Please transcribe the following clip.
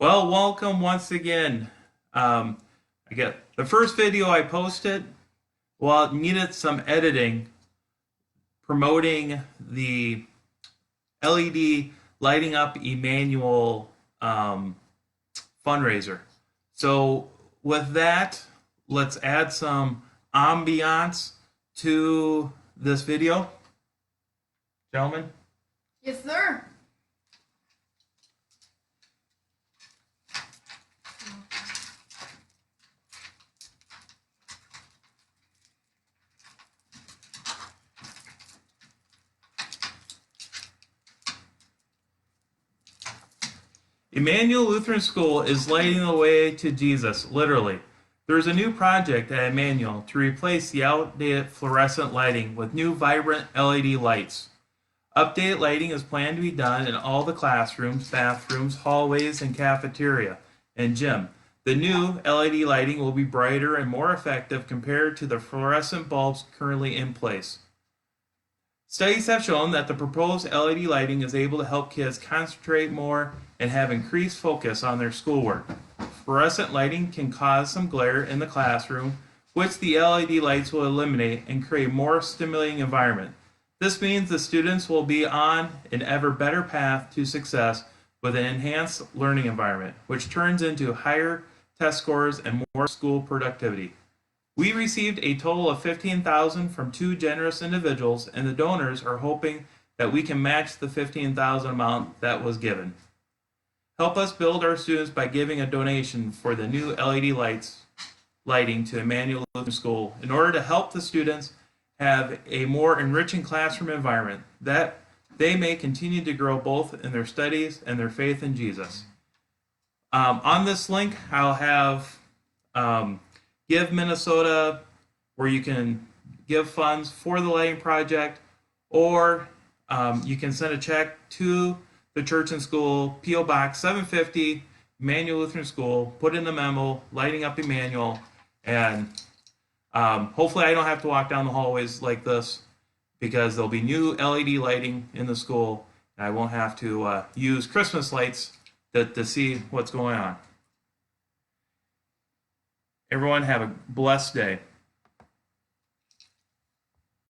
Well, welcome once again. I get the first video I posted. Well, it needed some editing, promoting the LED Lighting Up Immanuel fundraiser. So with that, let's add some ambiance to this video, gentlemen. Yes, sir. Immanuel Lutheran School is lighting the way to Jesus, literally. There is a new project at Immanuel to replace the outdated fluorescent lighting with new vibrant LED lights. Updated lighting is planned to be done in all the classrooms, bathrooms, hallways, and cafeteria and gym. The new LED lighting will be brighter and more effective compared to the fluorescent bulbs currently in place. Studies have shown that the proposed LED lighting is able to help kids concentrate more and have increased focus on their schoolwork. Fluorescent lighting can cause some glare in the classroom, which the LED lights will eliminate and create a more stimulating environment. This means the students will be on an ever better path to success with an enhanced learning environment, which turns into higher test scores and more school productivity. We received a total of $15,000 from two generous individuals, and the donors are hoping that we can match the $15,000 amount that was given. Help us build our students by giving a donation for the new LED lighting to Immanuel Lutheran School in order to help the students have a more enriching classroom environment that they may continue to grow both in their studies and their faith in Jesus. On this link, I'll have Give Minnesota, where you can give funds for the lighting project, or you can send a check to the church and school, P.O. Box 750, Immanuel Lutheran School, put in the memo, Lighting Up Immanuel, and hopefully I don't have to walk down the hallways like this because there'll be new LED lighting in the school, and I won't have to use Christmas lights to see what's going on. Everyone have a blessed day.